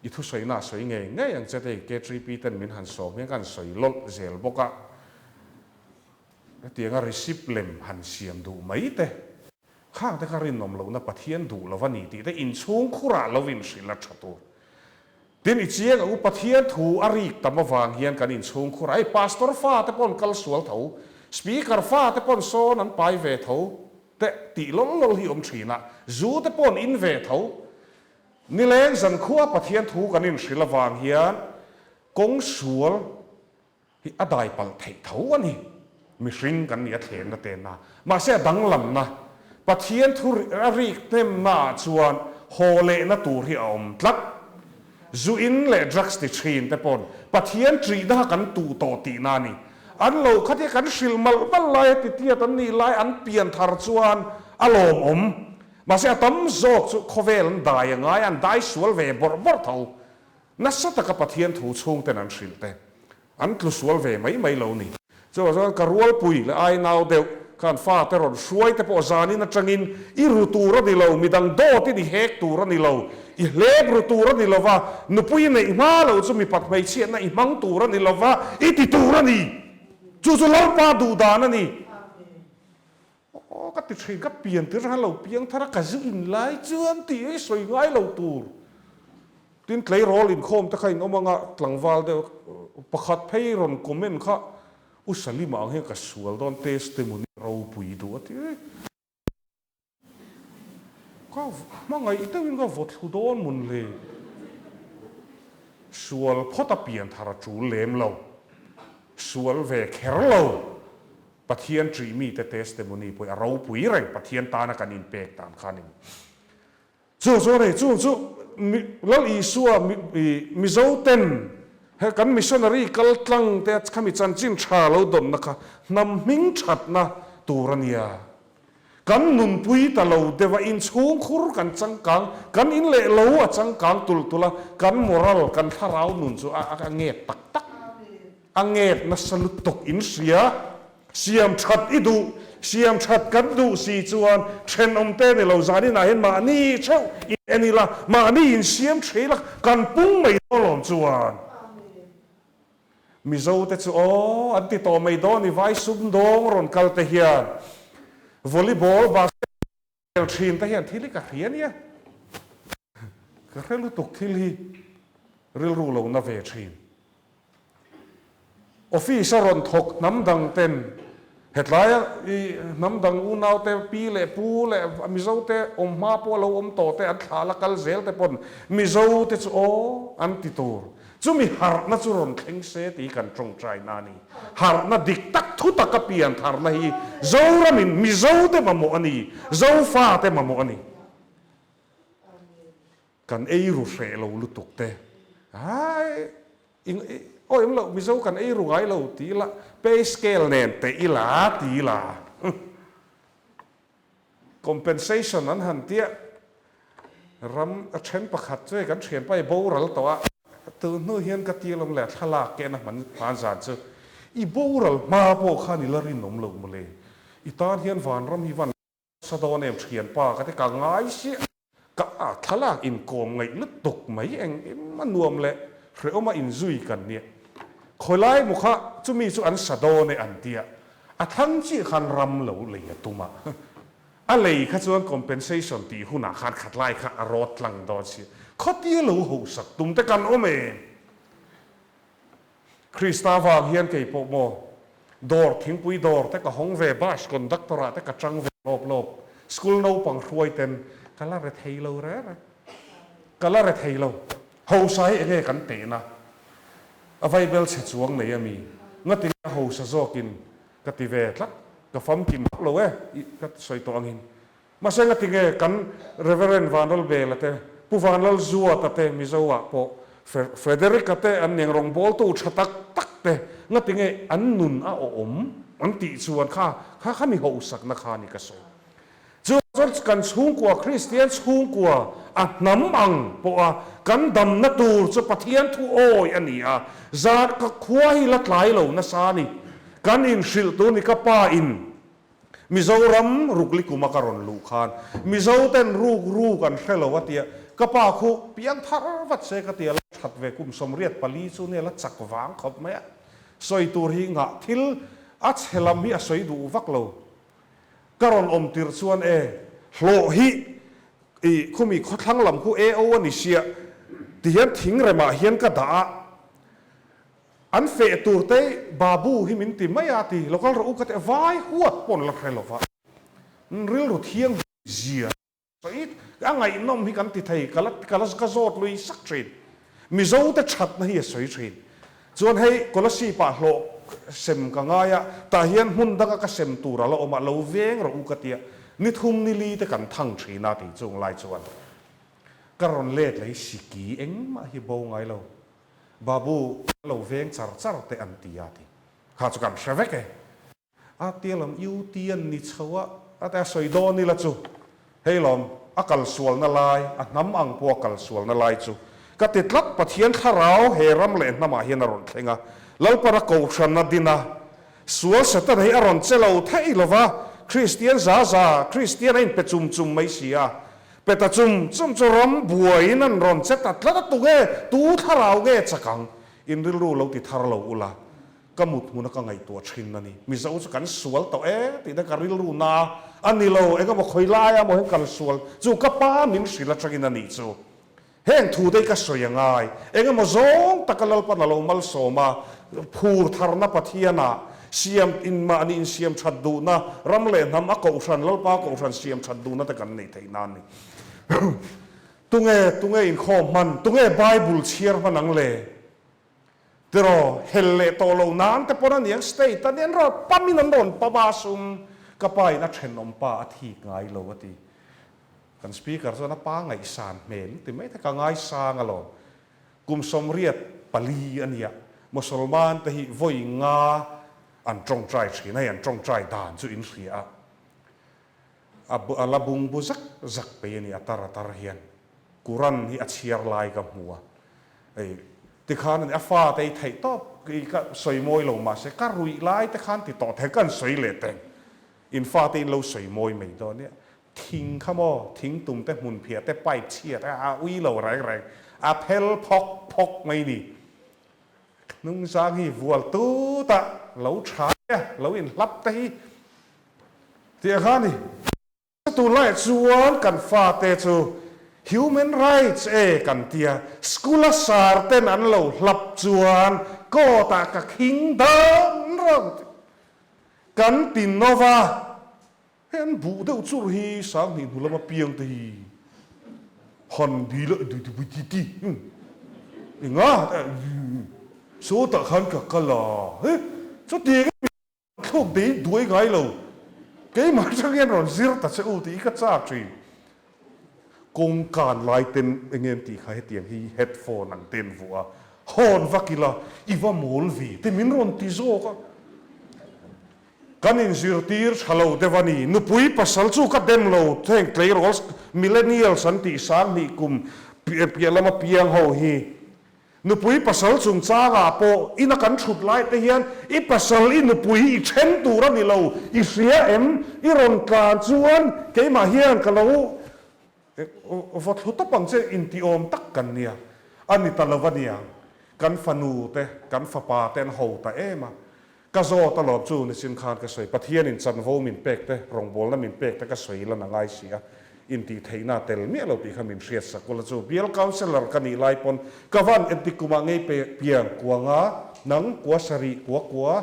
i thu soi na soi nge yang chate ke 3p ten min han so me kan soi lol zel boka tianga receipt lem han siam du mai te khang te karin nom lo na pathian du lovani ti te in chung khura lovin sila thatu tin i chiang u pathian thu ari tamawang hian kan in chung khura ai pastor fa te pon kal sual tho speaker fa te pon so nan pai ve tho te ti lol hi thina zu te pon in ve tho ni leng zan khua pathian thu kan in sila wang hian kong sual hi adai pal thei tho ani mi hring kan ni a thlen na te na ma se dang lam na pathian thu ari tem na chuan hole na tur hi om tlak zu in le drugs ti thin te pon pathian tri da kan tu to ti na ni an lo khati kan sil mal lai ti tia tan ni lai an pian thar chuan alom om ma se tam zok chu khovel dai ngai an dai sual ve bor tho na sa ta ka pathian thu chung ten an sil te an tlu sual ve mai lo ni cho ka rual pui le ai nau deu kan fa te ron suai te po zani na changin i ru tu ra ni lo midang do ti ni hek tu ra ni lo i leb ru tu ra ni lo wa nu pui nei ma lo chu mi pat mai chian na i mang tu ra ni lo wa i ti tu ra ni chu lo pa du da na ni o ka ti thin ka pian ti ra lo piang thara ka zu in lai chuan ti ai soi ngai lo tur tin klei rol in khom ta khain omanga tlangwal de pakhat phei ron comment kha usali ma he ka sual don testimony ro pui du ati ka mangai ite win ga vot hu don mun le sual phota pian thara chu lem lo sual ve kher lo pathian tri mi te testimony poi ro pui reng pathian ta na kan in pek tan khanin chu re chu lal i suwa mi zo ten he kan missionary kal tlang te khami chan chin tha lo dom na kha nam ming that na turania kan nun pui ta lo dewa in chung khur kan changkang kan in le lo a changkang tula kan moral kan tharau nun chu a nge tak a nge na salut tok in sia siam that idu siam that kan du si chuan then om te ne lo zani na hen ma ni chau in anila ma ni in siam thela kan pung mai lom chuan mi zo te chu an ti to mai do ni vai sum dong ron kal te hian volleyball basketball thin te hian thili ka hian ya ka relu tuk thili ril ru lo na ve thin officer ron thok nam dang ten hetlaya i nam dang u nau te pi le pu le mi zo te om ma po lo om to te an thala kal zel te pon mi zo te chu an ti tur chumi har na churon thleng se ti kan trong trai na ni har na dik tak thu tak ka pian thar na hi zo ramin mi zo te mamo ani zo fa te mamo ani kan ei ru hre lo lu tuk te ai oi em lo mi zo kan ei ru ngai lo ti la pay scale nen te ila ti la compensation นั้นหันเตี้ยรำเช่นประคัดช่วยกันเฉียนไปโบรัลตัวตื่นนู่นเฮียนกตีลมแหลกทลากแกนะมันผ่านสารเจออีโบรัลมาโบขานิลารินนมลงมาเลยอีตาเฮียนวันรำฮีวันสะดอนเอ็มเฉียนป้าก็ได้กางไงเสียก็ทลากอินโกมไงลึกตกไหมเองมันนวมแหละเรียกมาอินซุยกันเนี่ยคอยไล่มุขะจะมีสุอันสะดอนในอันเดียทั้งที่ขันรำเหลวเลยตุมาอะไรข้าส่วน compensation ตีหุ่นอาคารขัดไล่ข้ารถหลังดอเสียข้อที่เหลวหูสักตุมแต่กันโอเมคริสตาฟาเฮียนเกย์ปโมดอร์ทิ้งปุยดอร์แต่ก็ห้องเวบัสคนดักตระแต่ก็จังเวลบสกูลโนปังรวยเต็นก็ละเรทเฮโลเร่ก็ละเรทเฮโลหูใส่เองกันเตนะอวัยเบลเสจวงไหนมีงั้นตีหูสะโจกินกติเวทละก็ฟังกินโลเอ้ก็ใส่ตัวอังหินมาเสงติเงกันเรเวเรนวานอลเบลเตผู้วานอลซัวตเตมิโซวะพอเฟเดริกเตอันยังรองบอลตูชัตักตักเตงั้นติเงอันนุนอาอมอันติส่วนข้ามีหูสักนักขานิกสโจนกันสูงกว่าคริสเตียนสูงกว่าอัดน้ำอังเพราะกันดำนัตูจะปะเทียนทุโอยอันนี้จาดก็ควายละหลายเหล่านาซานี่กันอินสิลตัวนี้ก็ป้าอินมิโซรัมรุกลิกุมาการอนลูกานมิโซเต้นรูกันเท่าว่าเตียก็ป้าคูเพียงทารวัดเสกเตียชัดเวกุมสมเรียดปลีซูเนี่ยละจักวางขบไหมสอยตัวหิงะทิลอัจเฮลัมฮิอสอยดูวักโลการอนอมติรส่วนโลหิคุมีข้อทั้งลำคูโอวันนิเชียที่เห็นทิ้งเรมาเห็นกระดาอันเฟตูเตบาบูฮิมินติไม่อาตีแล้วก็เราอุกเตวายหัวปนละใครหรอวะเรื่องรถเที่ยงเจียสอีอังไงน้องฮิกันติไทยกัลสกโซดลุยสักทรีนมิโซแต่ชัดนะเฮียสวยทรีนส่วนให้กลสีป่าโลเซมกังไงอะแต่เฮียนหุ่นดังก็เซมตูระเราออกมาเราเวงเราอุกเตียนิทุมนิลีแต่กันทั้งทรีนาติจงไล่ส่วนก็รอนเล็ดเลยสิกีเอ็งมาฮิโบไงเราบาบูเราเวงจัรเตอันติยาติข้าจะกันเชฟเกอาเตียลมยูเตียนนิชวะอาแต่สวยโดนี่ละจูเฮลมอากัลสวลนาลายน้ำอังพวกกัลสวลนาลายจูก็ติดลักปะเทียนข้าราวเฮรัมเลนน้ำมาเฮียนอรอนเทงะแล้วปะรักกูชันนัดดินะสวลเสตันให้อรอนเจลาเทอิลวะคริสเตียนซาคริสเตียนเองเปจุมไม่เสียเปตจุมจะรำบวยนั่นรอนเจตัดแล้วตุเกตูทาราวเกจักังอินริลูเราติดทาราวอุลาก็มุดมุนก็ไงตัวชินนั่นนี่มิจะอุสกันสวลตัวติดได้การิลูนาอันนี้เราก็บอกคอยไล่อะบอกให้กันสวลจูก็ป้ามินสิละจักินนั่นนี่จูเฮงทูได้ก็สวยยังไงก็มาซงตะกันเราปนเรามัลโซมาพูดทารณปะเทียนะเสียมอินมาอันนี้เสียมชัดดูนะรำเล่นทำอักอุชันแล้วป้ากุชันเสียมชัดดูนะแต่กันนี่ที่นั่นนี่ตุงอินคอมันตุงไบเบิลเชียร์มันนังเล่เดี๋ยวเฮเลโตโลนานแต่พอนั้นยังสเตย์แต่เนี่ยเราปั๊มมินันโดนปะบาซุมก็ไปนัดเชนนมป้าอธิไงโลวตีกันสปีกเกอร์ส่วนป้าไงสานเมลแต่ไม่ถ้าก็ไงสางอะหรอกุมสมเรียดปลีอันเนี้ยมุสลิมแต่ฮิวอยงาอันจงใจสีนั่นอันจงใจด่านจุอินเสียอัลบุงบุจักไปนี่อัตราเฮียนกุรันที่อัจฉริยะลายกับหัวที่ข้านั่นอัฟฟ้าแต่ไทยตอบก็สวยมวยลงมาเสกรุยลายแต่ข้าที่ต่อแทกันสวยเละแต่งอินฟ้าที่เราสวยมวยไม่ตอนเนี้ยทิ้งข้ามอทิ้งตุ่มแต่หุ่นเพียแต่ไปเชียแต่อาวิเราแรงอาเพลพกไม่นี่นุ่งสางฮีวัวตู้ตะเราใช้เราอินรับแต่ที่ข้านี่ตัวไล่ชวนกันฟ้าเตจู human rights กันเตียสกุลศาสตร์เต้นอันเราหลับชวนก็ตากะคิงดำเรากันตินโนวาเห็นบูเดอุจุรีสางหินหัวมาเปียงตีฮันดีละดีอย่างงั้นสู้ตะขันกับกะลาเฮ้ยสุดที่ก็โชคดีด้วยไงเราเกี่ยมาจากเงี้ยเราซิร์ตัดเสียอุติก็จ้าจีกงการไล่เต้นเงี้ยตีใครเตียงที่เฮดโฟนนั่งเต้นวัวฮอนฟักกิลาอีว่าโมลวีแต่มินรอนติโซก็ kan in zirtir chalo devani nupui pasal chu ka dem lo theng tlei rols millennial santi sang ni kum pialama piang ho hi nupui pasal chung changa po ina kan thut lai te hian I pasal I nupui I chen tura ni lo I ria em I ron kan chuan ke ma hian ka lo vot huta pang che in ti om tak kan nia ani talavania kan fanu te kan fapa ten ho ta ema ka zo ta lo chu ni sin khan ka soi pathian in chan vo min pek te rong bol na min pek te ka soi la na ngai sia in ti theina tel mi lo ti khamin riat sa ko la chu bial counselor ka ni lai pon ka van etikuma ngei pe piang kuanga nang kuasari kwa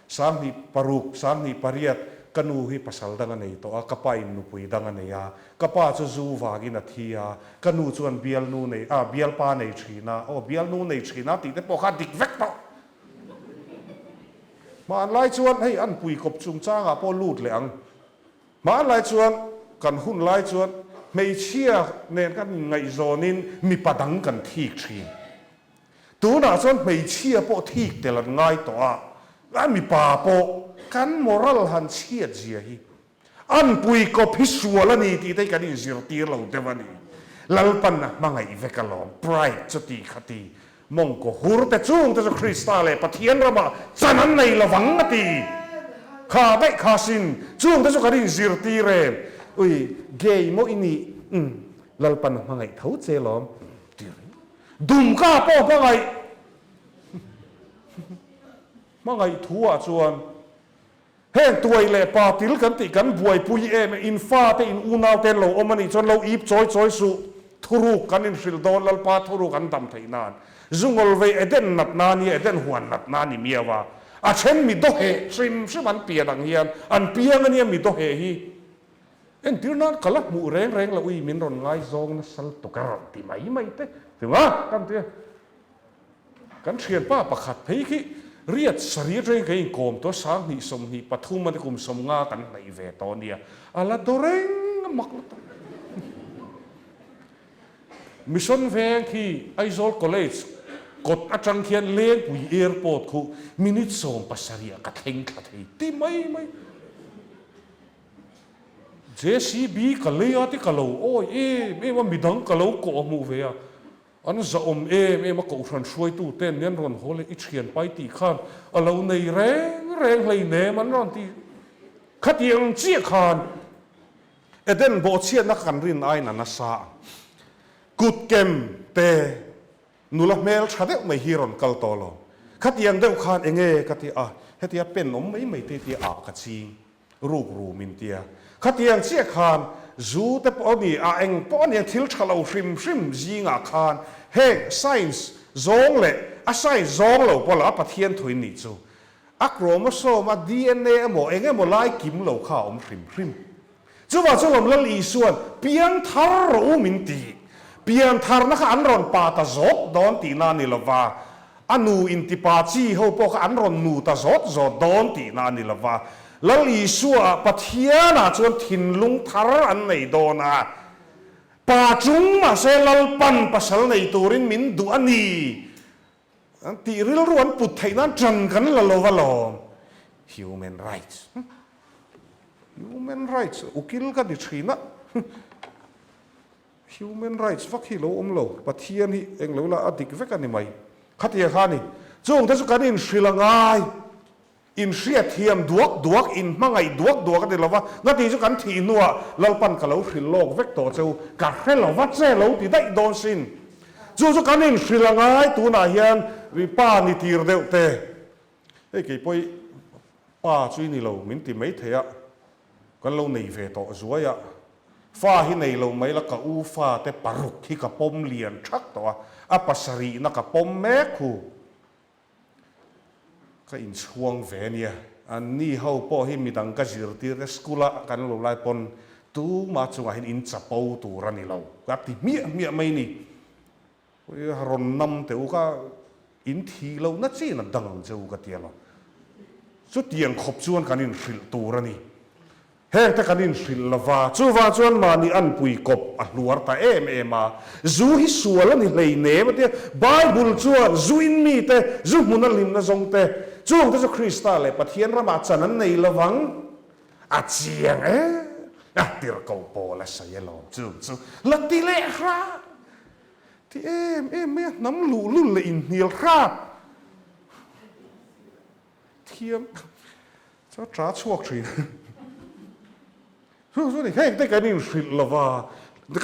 sam ni paruk sam ni pariat kanu hi pasal danga nei to a kapa in nu pui danga nei a kapa chu zu wagi na thia kanu chuan bial nu nei a bial pa nei thina o bial nu nei thina ti te po kha dik vek to ma an lai chuan hei an pui kop chung changa po lut le ang ma an lai chuan kan hun lai chuan mei chia nen kan ngai zonin mi padang kan thik thin tu na chuan mei chia po thik telan ngai to a an mi pa po kan moral han chia zia hi an pui kop hi suala ni ti te kan in zir tir lo devani lalpan na mangai vekalom pride chuti khati mong ko hur te chung te Krista le pathian rama chanan nei lawang ati kha bai kha sin chung te ka rin zir ti re ui gay mo ini lalpan mangai thau che lom dum ka po mangai thua chuan heng tuai le pa til kan ti kan buai pui em in fa te in unau te lo omani chon lo ip choi su thuru kan in hril don lal pa thuru kan dam theinan zungol ve eden nat nani eden huan nat nani miawa a chen mi do he trim shman pia dang hian an piang ania mi do he hi en tirnan kala mu reng la ui min ron ngai zong na sal to ka ti mai te tinga kan te kan thian pa pakhat phei ki riat sari reng kai kom to sang ni som ni pathum man kum som nga kan nei ve to nia ala doreng mak mission veng ki Aizol College kot atang khian leng pui airport khu minute som pasaria ka theng thei ti mai JCB ka le ati ka lo oi me wa midang ka lo ko mu ve a an za me ma ko thran shuai tu ten nen ron hole I thian pai ti khan alo nei reng hlei ne man ron ti khatiang chi khan eden bo chian na kan rin ai na sa good kem te nula mel thade mai hiron kal tolo khatiang deu khan enge kati a hetia pen om mai te ti a ka chi ru min tia khatiang chi khan zu te poni a eng poni thil thalo hrim zinga khan he science zong le a science zong lo pola pathian thuin ni chu a chromosome a DNA mo enge mo lai kim lo kha om hrim chu wa chu lom lal I suan piang thar ro min ti piang thar na kha an ron pa ta zot don ti na ni lova anu in ti pa chi ho po kha an ron nu ta zot don ti na ni lova lal I suwa pathiana chuan thinlung thar an nei dona pa chung ma se lal pan pasal nei turin min du ani ti ril ruan put thainan tran kan la lo human rights ukil ka di thina human rights vak hi lo om lo pathian hi eng lo la adik vek ani mai khatia khani chung ta chu kan in shrilangai in hriat hiam duak in mangai duak de lova ngati chu kan thi nuwa lalpan ka lo hril lok vek to chu ka hrelo wa che lo ti dai don sin chu kan in shrilangai tu na hian wi pa ni tir deu te e ke poi pa chui ni lo min ti mai thea kan lo nei ve to zuaya fa hi nei lo mai la ka u fa te paruk hi ka pom lian thak to a pasari na ka pom me khu ka in chuang ve nia an ni ho po hi mi dang ka zir ti re skula kan lo lai pon tu ma chunga hin in chapo tu rani lo ka ti mi mai ni ron nam te u ka in thi lo na chi na dang cheu ka ti lo chu tiang khop chuan kan in hril tu rani heng te kan in hril lova chu wa chuan ma ni an pui kop a hluar ta em a zu hi sual ani hlei ne ma te bible chuan zu in mi te zu mun lim na zong te ช่วงที่จะคริสต์เลยประเทศรามาจันนั้นในระวังอาเจียงตีระกอบโปและใส่ลมจู่ละตีเละครับที่ไม่น้ำหลูลุ่นเลยอินเนียลครับเทียมจะจ้าช่วงชีส่วนนี้ให้ได้กันนี่สิลว่า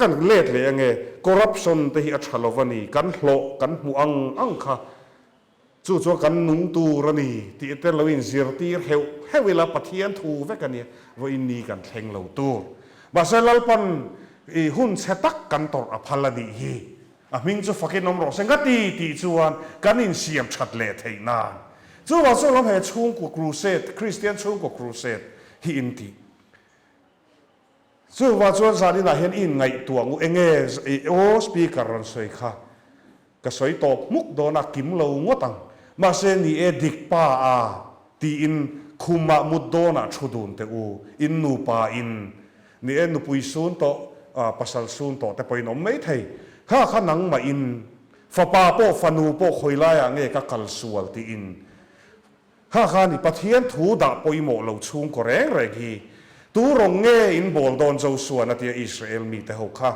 กันเล็ดเลยยังไงคอร์รัปชันที่อัจฉริยะนี่กันโลกันหัวอังค่ะจู่กันนุ่งตูรนี่ที่เตลวินเสียตีให้เวลาปะเทียนทูเวกันเนี่ยวันนี้กันแทงเหล่าตูบาเซลปันหุ่นเซตักกันตออภัลดีฮีมิงจะฟักนมรสกัดตีจวนกันอินเสียมชัดเล็ดให้นานจู่ว่าส่วนเราเหตุช่วงกับครูเซตคริสเตียนช่วงกับครูเซตฮีอินตีจู่ว่าส่วนสารีน่าเห็นอินไงตัวงูเองสปีกเกอร์รันสวยค่ะก็สวยตบมุกโดนักกิมเหล่างวตังมาเซนี่ดิกป้าตีอินคุมามุดโดนักชุดุนเตอูอินนูป้าอินนี่นูปุยซูนโตปัสสาวซูนโตแต่ปอยนมไม่ไทยข้าขนังมาอินฟ้าป้าโปฟันูโปคอยไล่เงี้ยก็กัลสวลตีอินข้าขานี่ปะเทียนถูด่าปอยโมเหล่าชุงก็แรงแรงฮีตูรงเงี้ยอินบอลโดนเจ้าส่วนนั่นที่อิสราเอลมีแต่เขาข้า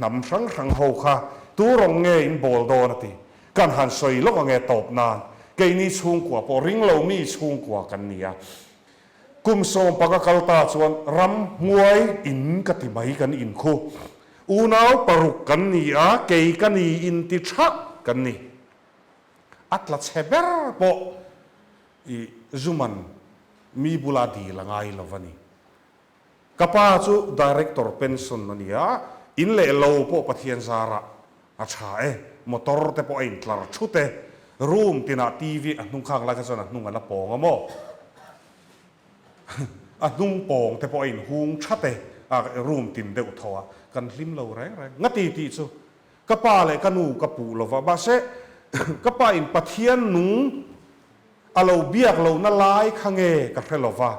นำสังเขาข้าตูรงเงี้ยอินบอลโดนนั่นที่การหันสวยลกเงี้ยตบนานเกนี่ชุงกว่าพอริงเรามีชุงกว่ากันเนี่ยกุมโซมปากกัลตาส่วนรำมวยอินกติไมกันอินคู่อูนาวปรุกกันนี่เกยกันนี่อินติชักกันนี่อัตลัดเซเบอร์ปอจุมันมีบุลาดีละไงละวันนี้กับป้าจูดีเรคเตอร์เป็นส่วนนี่อินเล่เราปอปะเทียนซาระอาชามอเตอร์เตปออินทลาร์ชุดรูมตินาทีวีนุ่งข้างละกันส่วนนุ่งอันละปองมั้งนุ่งปองแต่พออินหุงชัดรูมตินเดือดทัวกันลิมเราแรงงัดตีจูกระป๋าเลยกันนูกระปูเราว่าบาเซ่กระป๋าอินปะเทียนนุ่งเราเบียกเราน่าลายข้างเงกับเราว่า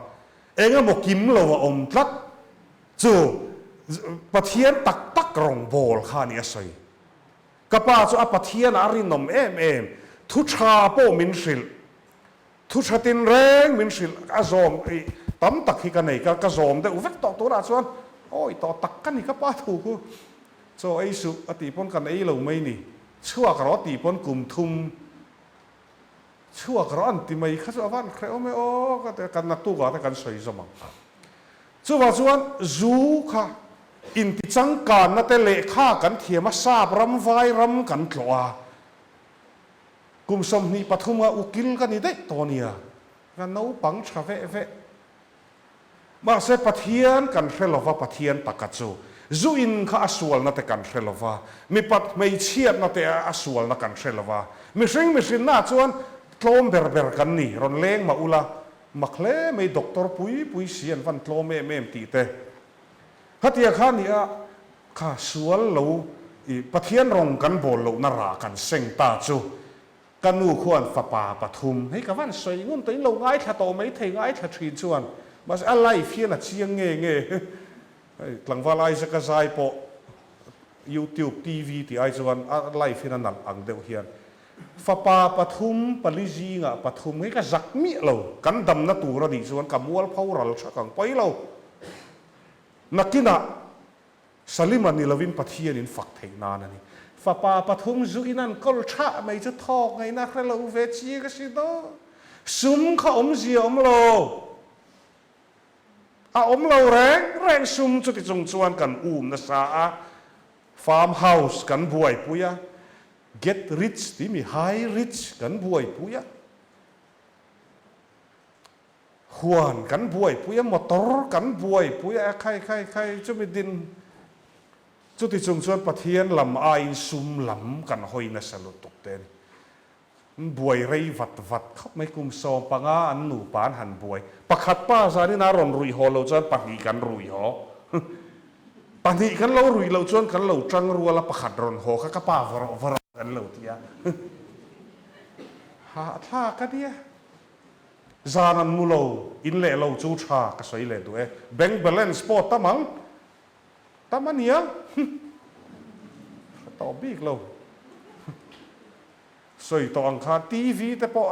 บอกกิมเราว่าอมทัดจูปะเทียนตักรองบอลข้านี่สิกระป๋าจูปะเทียนอารินนมทุชาโปมินสิลทุชาตินแรงมินสิลอาซอมตั้มตักที่กันไหนก็ซอมแต่อุเวกต่อตัวราชวนโอ้ยต่อตักกันนี่ก็ป้าถูกโซ่ไอ้สุอติปนกันไอ้เราไม่นี่ชั่วกระติปนกลุ่มทุมชั่วกระอันติไม่ข้าจะวันใครเอาไม่โอ้ก็แต่กันนักตู้ก็แต่กันสวยสมองชั่วว่าชวนจูค่ะอินติจังการนั่นแต่เละฆ่ากันเทียมซาบรำไฟรำกันกลัวกุมสมนีปฐุมอุกิลกันนี่ได้ตัวเนี่ยกันน้าปังชาเวมาเสปะเทียนกันเรลวาปะเทียนตะกัดจูอินข้าอสวลนั่นแต่กันเรลวามีปัดไม่เชียดนั่นแต่อสวลนั่นกันเรลวามิสิงน่าชวนโทมเบอร์กันนี่รอนเล้งมาอุลามักเล่ไม่ด็อกเตอร์ปุยเสียนฟันโทมเมตีเตฮัตยาข้านี่ข้าสวลเราปะเทียนรองกันโบลูนารากันเซงตาจูกันนูควรฟ้าป่าปฐุมให้กับวันสวยงุ่นตัวนี้เราง่ายถ้าโตไม่ถึงง่ายถ้าทีชวนมาอะไรเฟียนเชียงเงี้ยหลังว่าไอ้สักใจพอ YouTube TV ที่ไอ้ชวนอะไรเฟียนนั่นอังเดียวเฮียนฟ้าป่าปฐุมปริจีงะปฐุมให้กับจักมีเรากันดำนัตัวระดิชวนกับมัวเผาเราชักกังไปเรานักกินะสลิมันนี่เราวินปะเทียนินฝักเทนานนี่ฟ้าป่าปฐุมจุอินันก็ชะไม่จะทอกไงนะเราเวชีก็สิโตซุ่มข้าอมเสียอมเราอมเราแรงซุ่มจุดที่จงชวนกันนะสาฟาร์มเฮาส์กันบวยปุยะ get rich ที่มี high rich กันบวยปุยะหวนกันบวยปุยะมอเตอร์กันบวยปุยะใครจะมีดินจุดที่จงชวนปะเทียนลำไอซุ่มลำกันหอยนะสลุตกเต้นบวยไรวัดเขาไม่กุมซองปังอันหนูปานหันบวยประคัดป้าซานี่นารอนรุยหอเราจนปะหีกันรุยหอปะหีกันเรารุยเราจนกันเราจังรัวละประคัดรอนหอข้าก็ป้าวรกันเราทียหาท่ากันเนี่ยจานันมูเราอินเล่เราจูชาก็สวยเลยด้วยแบงค์เบลนสปอร์ตตั้มันเนี่ยต่อบีกเรา สวยตองคาทีวีแต่พอ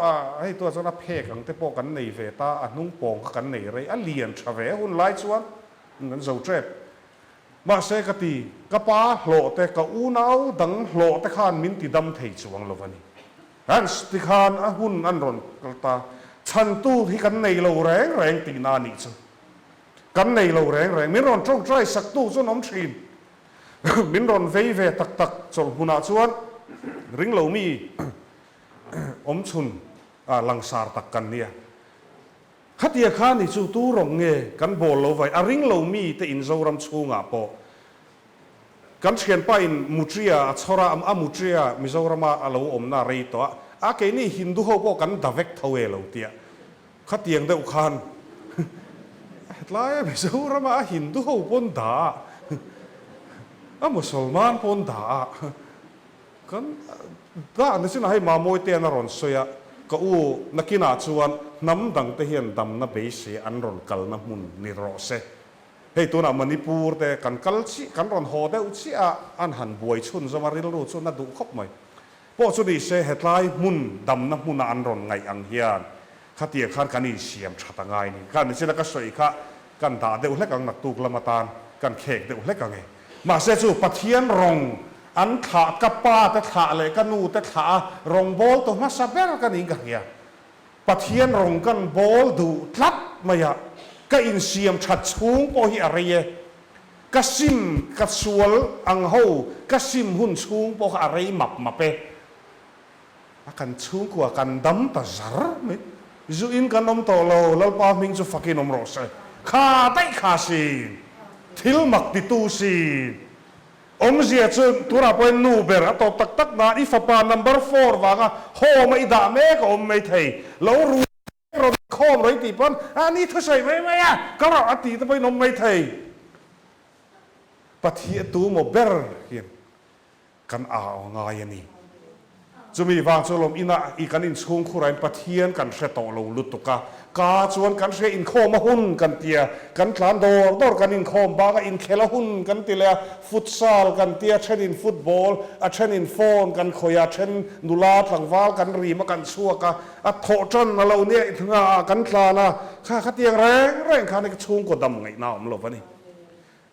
ให้ตัวจะนับเพกอังแต่พอกันในเวตาอันนุ่งปองกันในไรอันเลียนชาเวหุ่นไล่ชวนนั่นเจ้าเจ็บมาเสกตีกระป้าโหลแต่กะอูนาวดังโหลแต่ขานมินติดำเทจวงลวันนี้อันสติขานหุ่นอันรอนกตาฉันตู้ที่กันในเราแรงแรงตีนานิจกันในเราแรงแรงมิรอนจ้องใจสักตู้จนน้ำชีนมินรอนเวเวตักตักจนหุนาชวนริงเหลามีอมชุนลังสารตักกันเนี่ยขัดเดียข้านี่จู่ตู้รงเงกันโบลเราไว้ริงเหลามีแต่อินโซรำชูงาปอกันเชียนไปอินมุตรียชรามุตรียมิโซรามาเราอมนารีตัวเกนี่ฮินดูเขาบอกกันดาเวกทเวเราเตียขัดเดียงเดอุคานลายมิโซรามาฮินดูเขาปนด่ามุสลิมปนด่ากันถ้าอันนี้สินะให้มาโมยเตียนรอนสวยก็นักกินาชวนน้ำดังเทียนดำนับเบสอันรอนกัลน้ำมุนนิโรเซเฮ้ยตัวนั้นมันนิปูร์แต่กันกัลชิกันรอนโฮเดอุชิอันหันบวยชุนสมาริลรูชุนนัดดูคบไหมพอชุดนี้เสเหตุไรมุนดำน้ำมุนอันรอนไงอังเฮียนข้าเตียขันกันนี่เสียมชัดง่ายนี่กันนี่สินะก็สวยข้ากันด่าเดือดเล็กกังนักตุกละมาตานกันเขกเดือดเล็กกังไงมาเสจูปะเทียนรองอันขากระป้าแต่ขาเลยกันนูแต่ขารองบอลตัวมาสับเบลกันอีกอย่างปะเทียนรองกันบอลดูทัดมาอย่าก็อินเสียมชัดชูงโอหิอะไรเยก็ซิมก็สวลอังหูก็ซิมหุ่นชูงโออะไรมับมาเปกันชูงกว่ากันดำตาซาร์ไหมจูอินกันนมโตโลแล้วป้ามิงจูฟักกินนมโรสข้าได้ข้าสิทิลมักติตูสิอมเสียจนตัวเราเป็นนูเบอร์ตัวตักตักนาอีฟปานัมเบอร์4ว่าโฮไม่ด่าแม่ก็อมไม่เทยแล้วรู้เราข้อมไรตีปนอันนี้เธอใส่ไหมก็เราอติจะไปนมไม่เทยปะเทียตัวโมเบอร์เห็นกันง่ายนี่จะมีวางโซลมอินะอีกันอินช่วงคุรายปะเทียนกันเสตอลงลุตุกากาชวนกันเสอินโคมาหุ่นกันเตียกันคลานโดดกันอินโคมบางอินเคลหุ่นกันเตียฟุตซาลกันเตียเช่นอินฟุตบอลเช่นอินโฟนกันขยะเช่นนุลาทางวาลกันรีมากันชัวกะโถจนเราเนี่ยถึงกันคลานะข้าขัดเตียงแรงข้าในกระชุงก็ดำไงน้ำหลบวะนี่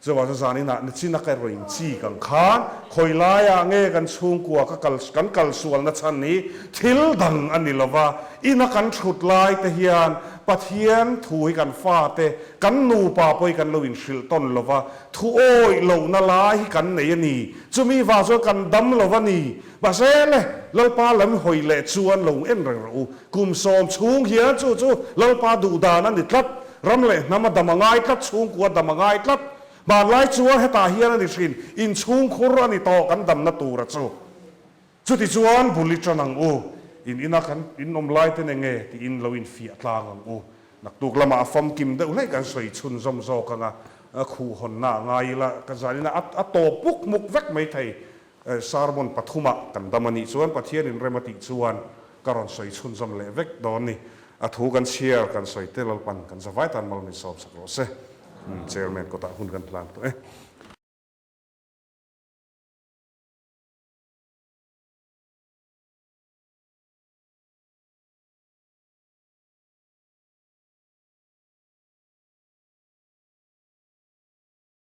จะว่าจะสานี่นะนี่ชินักเรื่องจีกันขานคอยลายเงี้ยกันชุงกัวกันกัลส่วนนัชันนี้ทิลดังอันนี้ละว่าอินักกันฉุดลายแต่เฮียนปะเทียนถูให้กันฟาเตกันนูป่าไปกันลวินชิลต้นละว่าทูโอยเหล่านาลายกันไหนนี่จะมีว่าจะกันดำละว่านี่บาเซ่เลยเราป่าลำหอยเละชวนลงเอ็นเรากุมซอมชุงเฮียจู่เราป่าดูดานั่นดิทัดรำเลยน้ำมันดำง่ายทัดชุงกัวดำง่ายทัดบาลายชัวให้ตาเฮียนั่นดิชินอินชุงคุรนี่ต่อกันดำนัตูระจูจุดที่ชวนบุลิจนังอินนักกันอินนมไล่เต็นเงที่อินเราอินฟีตลางนักตุกละมาฟอมกิมเดอุไลกันสวยชุนซอมโซกันคู่หนหน้าไงละกันจานี่นะอัตโตปุกมุกเวกไม่ไทยสารมนปฐุมะกันดามันีชวนปะเทียนินเรมาติชวนการอนสวยชุนซอมเลเวกดอนนี่ถูกันเชียร์กันสวยเตลปันกันสบายตันมัลมิสอบสักโรเซเจอร์แมนก็ตาหุ่นกันพลานตัว